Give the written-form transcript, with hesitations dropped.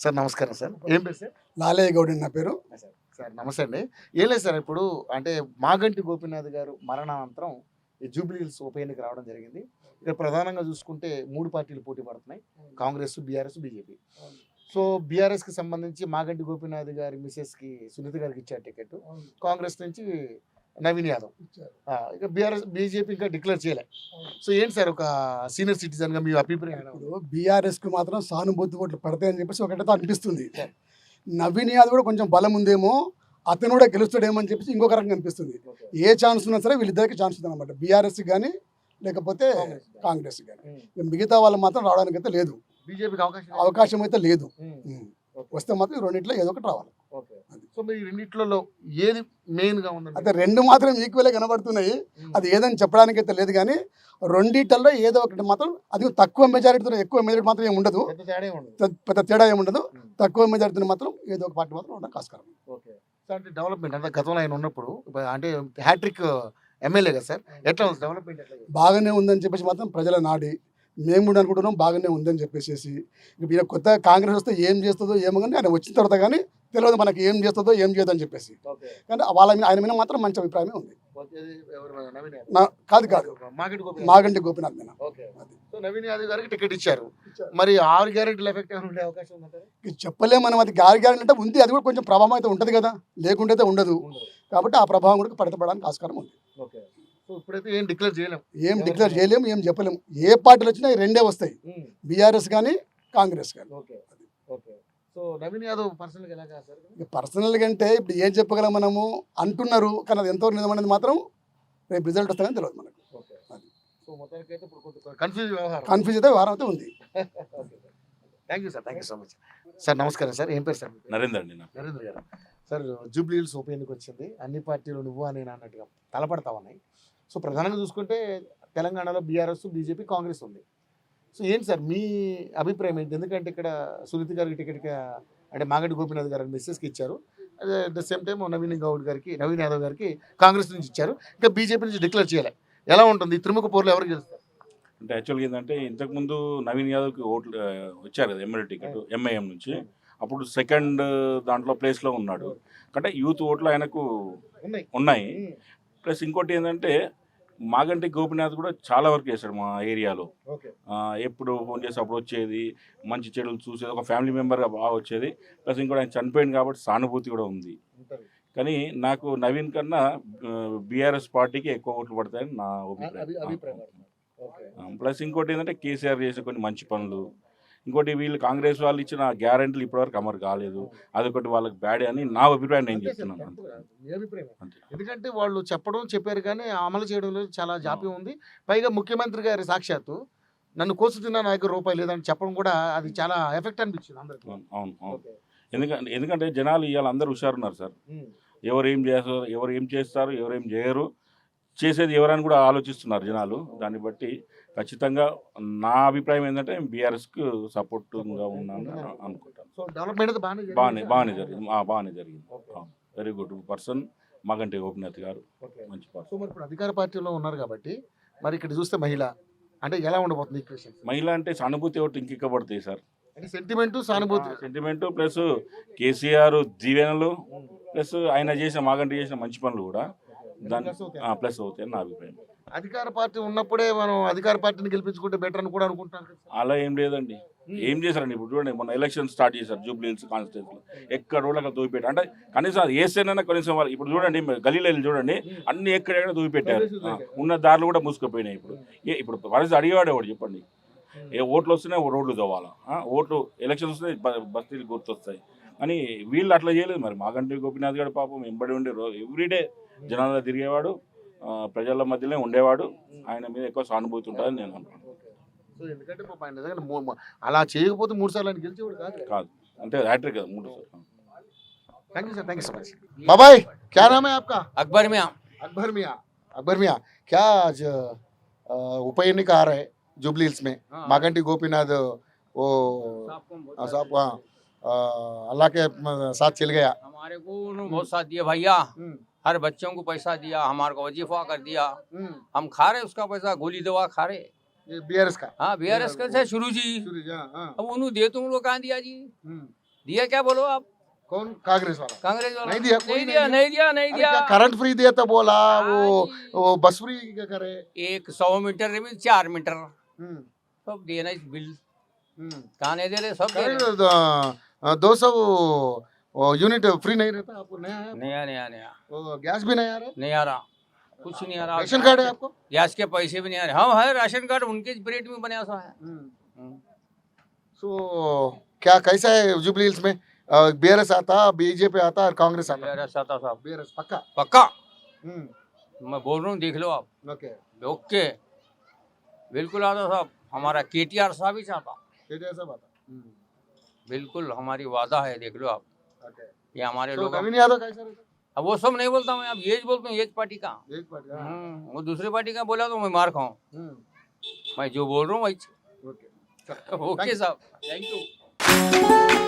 Sir నమస్కారం sir. ఏం పేరు సార్? లాలయ్య గౌడ్ నా పేరు. సార్ సార్ నమస్తే అండి. ఏం లేదు సార్, ఇప్పుడు అంటే మాగంటి గోపీనాథ్ గారు మరణానంతరం ఈ జూబ్లీ హిల్స్ ఉప ఎన్నిక రావడం జరిగింది. ఇక్కడ ప్రధానంగా చూసుకుంటే 3 పార్టీలు పోటీ పడుతున్నాయి, కాంగ్రెస్, బీఆర్ఎస్, బీజేపీ. సో బీఆర్ఎస్కి సంబంధించి మాగంటి గోపీనాథ్ గారి మిసెస్కి సునీత గారికి ఇచ్చారు టికెట్, కాంగ్రెస్ నుంచి నవీన్ యాదవ్. ఇక బీజేపీ ఇంకా డిక్లేర్ చేయలే. సో ఏంటి సార్, ఒక సీనియర్ సిటిజన్గా మీ అభిప్రాయం? ఇప్పుడు బీఆర్ఎస్కి మాత్రం సానుభూతి ఓట్లు పడతాయని చెప్పేసి ఒకటైతే అనిపిస్తుంది. నవీన్ యాదవ్ కూడా కొంచెం బలం ఉందేమో, అతను కూడా గెలుస్తాడేమో అని చెప్పేసి ఇంకొక రకంగా అనిపిస్తుంది. ఏ ఛాన్స్ ఉన్నా సరే వీళ్ళిద్దరికి ఛాన్స్ ఉంది అనమాట, బీఆర్ఎస్ కానీ లేకపోతే కాంగ్రెస్ కానీ. మిగతా వాళ్ళు మాత్రం రావడానికి అయితే లేదు, బీజేపీకి అవకాశం అయితే లేదు. వస్తే మాత్రం రెండింటిలో ఏదో ఒకటి రావాలి. సో మీరు రెండిట్లలో ఏది మెయిన్ గా ఉంది? అయితే రెండు మాత్రం ఈక్వల్ కనబడుతున్నాయి, అది ఏదని చెప్పడానికి అయితే లేదు. కానీ రెండిట్లలో ఏదో ఒకటి మాత్రం, అది తక్కువ మెజారిటీతో ఎక్కువ మెజారిటీ మాత్రం ఏమి ఉండదు, పెద్ద తేడా ఏమి ఉండదు. తక్కువ మెజారిటీని మాత్రం ఏదో ఒక పార్టీ మాత్రం ఉండడానికి ఆస్కారం. అంటే డెవలప్మెంట్ అంటే గతంలో ఆయన ఉన్నప్పుడు అంటే హ్యాట్రిక్ ఎమ్మెల్యే కదా సార్, ఎట్లా ఉంది డెవలప్మెంట్? బాగానే ఉందని చెప్పేసి మాత్రం ప్రజల నాడి, మేము కూడా అనుకుంటున్నాం బాగానే ఉందని చెప్పేసి. ఈయన కొత్త కాంగ్రెస్ వస్తే ఏం చేస్తుందో ఏమో, కానీ ఆయన వచ్చిన తర్వాత కానీ తెలియదు మనకి ఏం చేస్తుందో ఏం చేయదని చెప్పేసి. కానీ ఆయన మీద మాత్రం మంచి అభిప్రాయమే ఉంది. కాదు మాగంటి గోపీనాథ్ మీద. నవీన్ యాదవ్ గారికి టికెట్ ఇచ్చారు, మరి 6 గ్యారెంటీల ఎఫెక్ట్ ఉండే అవకాశం ఉంది? చెప్పలేము మనం, అది 6 గ్యారెంటీ అంటే ఉంది, అది కూడా కొంచెం ప్రభావం అయితే ఉంటుంది కదా, లేకుంటే అయితే ఉండదు. కాబట్టి ఆ ప్రభావం కూడా పడతపడడానికి ఆస్కారం ఉంది. ఇప్పుడైతే ఏం డిక్లేర్ చేయలేము, ఏం చెప్పలేము. ఏ పార్టీలు వచ్చినా ఈ రెండే వస్తాయి, బీఆర్ఎస్ కానీ కాంగ్రెస్ కానీ. సో నవీన్ యాదవ్ పర్సనల్గా అంటే ఇప్పుడు ఏం చెప్పగలం మనము, అంటున్నారు కానీ అది ఎంతవరకు నిజమనేది మాత్రం రేపు రిజల్ట్ వస్తుందని తెలియదు మనకు. కన్ఫ్యూజ్ అయితే వ్యవహారం అయితే ఉంది. Thank you so much sir. నమస్కారం సార్. ఏం పేరు సార్? నరేందర్ అండి. నరేంద్ర గారు. సార్ జూబ్లీ హిల్స్ ఉప ఎన్నిక వచ్చింది, అన్ని పార్టీలు నువ్వు నేను అన్నట్టుగా తలపడతా ఉన్నాయి. సో ప్రధానంగా చూసుకుంటే తెలంగాణలో బీఆర్ఎస్, బీజేపీ, కాంగ్రెస్ ఉంది. సో ఏంటి సార్ మీ అభిప్రాయం ఏంటి? ఎందుకంటే ఇక్కడ సునీత గారికి టికెట్ అంటే మాగంటి గోపీనాథ్ గారు మిస్సెస్కి ఇచ్చారు, at the same time Naveen Yadav గారికి కాంగ్రెస్ నుంచి ఇచ్చారు, ఇంకా బీజేపీ నుంచి డిక్లేర్ చేయాలి. ఎలా ఉంటుంది త్రిముఖ పోర్లు, ఎవరు గెలుస్తారు? అంటే యాక్చువల్గా ఏంటంటే ఇంతకుముందు నవీన్ యాదవ్కి ఓట్లు వచ్చారు కదా, ఎమ్మెల్యే టికెట్ ఎంఐఎం నుంచి. అప్పుడు సెకండ్ దాంట్లో ప్లేస్లో ఉన్నాడు, అంటే యూత్ ఓట్లు ఆయనకు ఉన్నాయి. ప్లస్ ఇంకోటి ఏంటంటే మాగంటి గోపీనాథ్ కూడా చాలా వర్క్ చేశాడు మా ఏరియాలో. ఎప్పుడు ఫోన్ చేసి అప్పుడు వచ్చేది, మంచి చెడులు చూసేది, ఒక ఫ్యామిలీ మెంబర్గా బాగా వచ్చేది. ప్లస్ ఇంకోటి ఆయన చనిపోయింది కాబట్టి సానుభూతి కూడా ఉంది. కానీ నాకు నవీన్ కన్నా బీఆర్ఎస్ పార్టీకి ఎక్కువ ఓట్లు పడతాయని నా అభిప్రాయం. ప్లస్ ఇంకోటి ఏంటంటే కేసీఆర్ చేసిన కొన్ని మంచి పనులు, ఇంకోటి వీళ్ళు కాంగ్రెస్ వాళ్ళు ఇచ్చిన గ్యారెంటీలు ఇప్పటివరకు అమలు కాలేదు, అదొకటి వాళ్ళకి బ్యాడ్ అని నా అభిప్రాయం నేను చెప్తున్నాను. ఎందుకంటే వాళ్ళు చెప్పారు కానీ అమలు చేయడంలో చాలా జాప్యం ఉంది. పైగా ముఖ్యమంత్రి గారి సాక్షాత్తు నన్ను కోసు తిన్నా నాకు రూపాయి లేదని చెప్పడం కూడా అది చాలా ఎఫెక్ట్ అనిపించింది అందరికీ. అవును. ఎందుకంటే జనాలు ఇవాళ అందరూ హుషారున్నారు సార్. ఎవరు ఏం చేస్తారు, ఎవరు ఏం చేయరు, చేసేది ఎవరని కూడా ఆలోచిస్తున్నారు జనాలు. దాన్ని బట్టి ఖచ్చితంగా నా అభిప్రాయం ఏంటంటే బీఆర్ఎస్కి సపోర్ట్గా ఉన్నాను అనుకుంటాను. సో డెవలప్మెంట్ బాగానే జరిగింది. Very good person Maganti Gopinath గారు, మంచి పర్సన్. సో మరి ఇప్పుడు అధికార పార్టీలో ఉన్నారు కాబట్టి మరి ఇక్కడ చూస్తే మహిళ అంటే ఎలా ఉండబోతుంది ఈక్వేషన్? మహిళ అంటే సానుభూతి ఒకటి ఇంకెక్కబడతాయి సార్, అంటే సెంటిమెంటు ప్లస్ కేసీఆర్ దీవెనలు, ప్లస్ ఆయన మాగంటి చేసిన మంచి పనులు కూడా దాన్ని ప్లస్ అవుతాయి నా అభిప్రాయం. అధికార పార్టీ ఉన్నప్పుడే మనం అధికార పార్టీని గెలిపించుకుంటే బెటర్ అని కూడా అనుకుంటాం. అలా ఏం లేదండి, ఏం చేశారండి. ఇప్పుడు చూడండి, మొన్న ఎలక్షన్ స్టార్ట్ చేశారు జూబ్లీ హిల్స్ కాన్స్టిట్యూన్సీలో, ఎక్కడ రోడ్లు దూపిపెట్టారు. అంటే కనీసం అది వేస్తేనైనా కనీసం వాళ్ళు ఇప్పుడు చూడండి, గల్లీలో చూడండి, అన్ని ఎక్కడెక్కడ దూపిపెట్టారు, ఉన్న దారులు కూడా మూసుకుపోయినాయి. ఇప్పుడు పరిస్థితి అడిగేవాడు ఎవడు చెప్పండి? ఓట్లు వస్తేనే రోడ్లు తవ్వాలా, ఓట్లు ఎలక్షన్స్ వస్తే బస్తీలు గుర్తొస్తాయి. అని వీళ్ళు అట్లా చేయలేదు. మరి మాగంటి గోపీనాథ్ గారు పాపం వెంబడి ఉండే ఎవ్రీడే జనాల్లో తిరిగేవాడు, ప్రజల మధ్యలో ఉండేవాడు. ఆయన మీద ఎక్కువ సానుభూతి ఉంటుందని నేను అనుకుంటున్నాను. అలా చేయకపోతే 3 సార్లు ఆయన గెలిచేవాడు కాదు, అంటే హ్యాట్రిక్ కదా 3 సార్లు. Thank you so much Babai. क्या नाम है आपका? अकबर मियाँ क्या आज उप एन्निका आ रहा है जुबली हिल्स में? मागंटी गोपीनाथ वो साहब अल्लाह के साथ चल गया। हमारे को बहुत साथ दिया भैया, हर बच्चों को पैसा दिया, हमारे को वजीफा कर दिया, हम खा रहे उसका पैसा, गोली दवा खा रहे। बीआरएस का? हाँ बीआरएस का से शुरू जी, अब उन्होंने दे तुम लोग कहाँ दिया जी? दिया क्या बोलो आप? कौन कांग्रेस वाला कांग्रेस वाला नहीं दिया, कोई नहीं नहीं दिया, नहीं दिया, नहीं अरे दिया। क्या करंट फ्री दिया था बोला, वो हाँ जी। वो बस फ्री क्या करे। एक 100 मीटर में 4 मीटर हम्म, सब देना इस बिल हम्म। कहाँ नहीं दे रहे, सब दे अरे रहे। 200 यूनिट फ्री नहीं रहता आपको, नया है नया नया नया वो गैस भी नहीं आ रहा, नहीं आ रहा, कुछ नहीं आ रहा। राशन कार्ड है आपको। गैस के पैसे भी नहीं आ रहे। हाँ है राशन कार्ड, उनके रेट में बना सा है। सो क्या कैसा है जुबली हिल्स में, बीआरएस आता, बीजेपी आता और कांग्रेस आता। मेरा साता साहब बीआरएस पक्का। पक्का, हम्म, मैं बोल रहा हूँ, देख लो आप। ओके। ओके, बिल्कुल आता साहब, हमारा केटीआर साहब ही चाहता, केटीआर साहब आता। बिल्कुल हमारी वादा है, देख लो आप। ओके। ये हमारे तो लोग, नवीन यादव कैसा रहता। अब वो सब नहीं बोलता मैं, अब ये बोलता हूँ, ये पार्टी का। एक पार्टी, हाँ। वो दूसरी पार्टी का बोला तो मैं मार खाऊं। मैं जो बोल रहा हूँ वही। ओके। ओके साहब, थैंक यू।